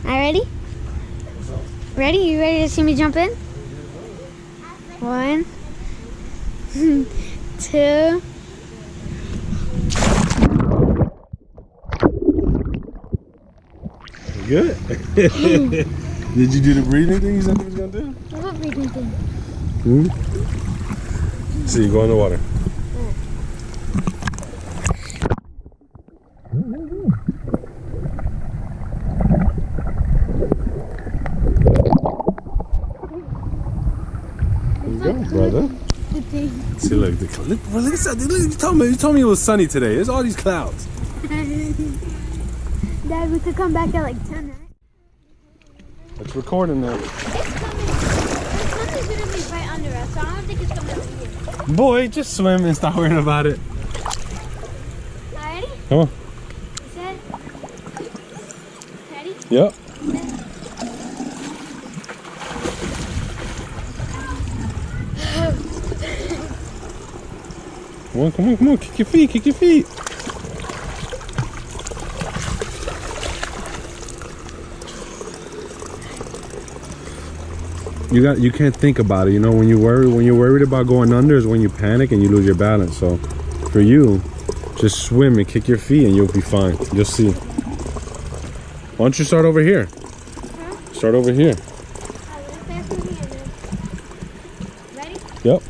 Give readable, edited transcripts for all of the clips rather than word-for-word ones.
Ready? Ready? You ready to see me jump in? 1, 2. Good. Did you do the breathing thing you said you was gonna do? What breathing thing? See, go in the water. There you go, brother. See, look, look at that. Look, you told me it was sunny today. There's all these clouds. Dad, we could come back at like 10, right? It's recording now. The sun is gonna be right under us, so I don't think it's coming over here. Boy, just swim and stop worrying about it. Ready? Come on. You said? Ready? Yep. Come on, kick your feet. You can't think about it, you know, when you're worried about going under is when you panic and you lose your balance. So for you, just swim and kick your feet and you'll be fine. You'll see. Why don't you start over here? Start over here. Ready? Yep.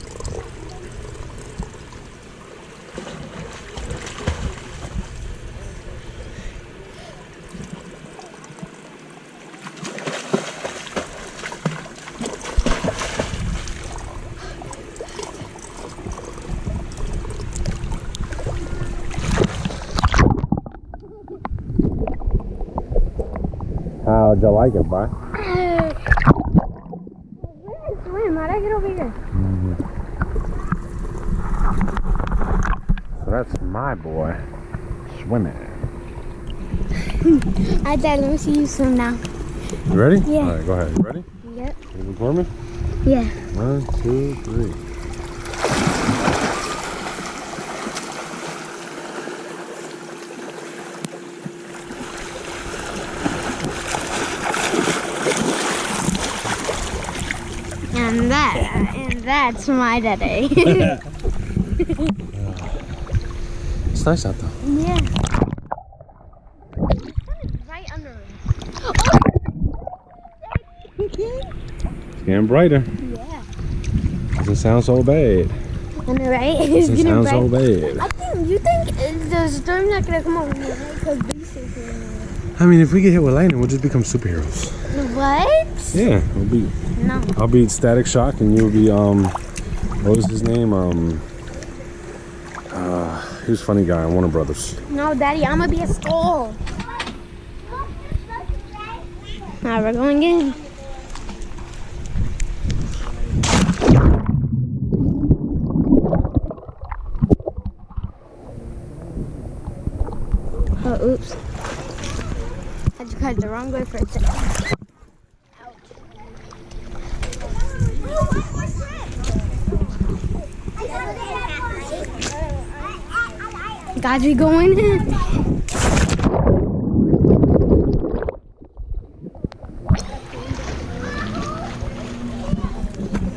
How'd you like it, bud? Swim, how'd I get over here? So that's my boy swimming. Alright, Dad, let me see you swim now. You ready? Yeah. All right, go ahead. You ready? Yep. You record me? Yeah. 1, 2, 3. And that's my daddy. It's nice out though. Yeah. Right under us. It's getting brighter. Yeah. Doesn't sound so bad. I know, right? It's Doesn't getting sound bright. so bad. You think the storm's not gonna come over here, right? Because basically. I mean, if we get hit with lightning, we'll just become superheroes. What? Yeah, we'll be. No. I'll be Static Shock, and you'll be what was his name? He was a funny guy on Warner Brothers. No, Daddy, I'm gonna be a skull. Alright, we're going in. Oh, oops. I just cut the wrong way for a second. Guys, we going in.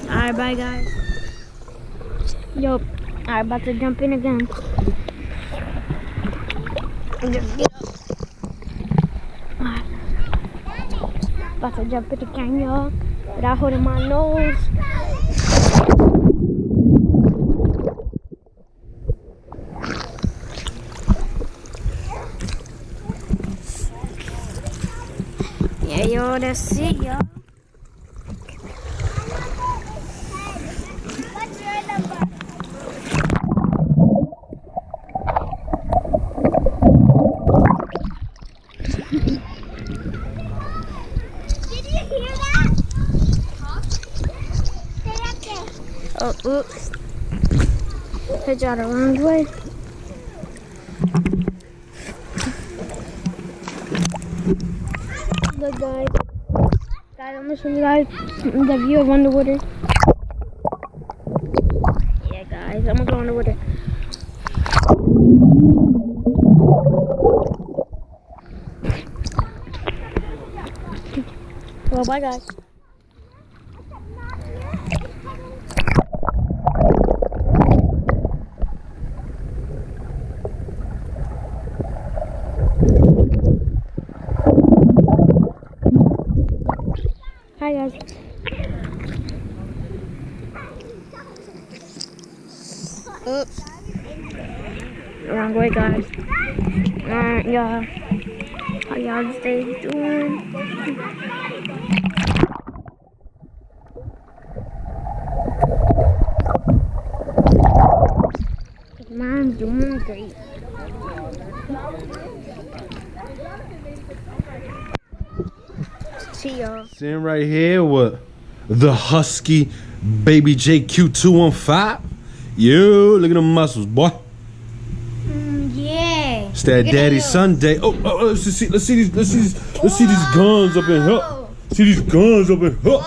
Alright, bye guys. Yup. Alright, about to jump in again. About to jump in again, y'all. Without holding my nose. Yeah, yo, that's it, y'all. What's your number? Did you hear that? Huh? Stay up there. Oh, oops. Hit y'all the wrong way. Look, guys. Guys, I'm gonna show you guys the view of underwater. Yeah, guys, I'm gonna go underwater. Well, bye, guys. Hi, guys. Oops. Wrong way, guys. Alright, y'all. How y'all stay doing? Mine's doing great. See y'all. Sitting right here with the husky baby JQ215. Yo, look at them muscles, boy. Yeah. It's that Daddy Sunday. Oh, let's see these guns up in here. See these guns up in here.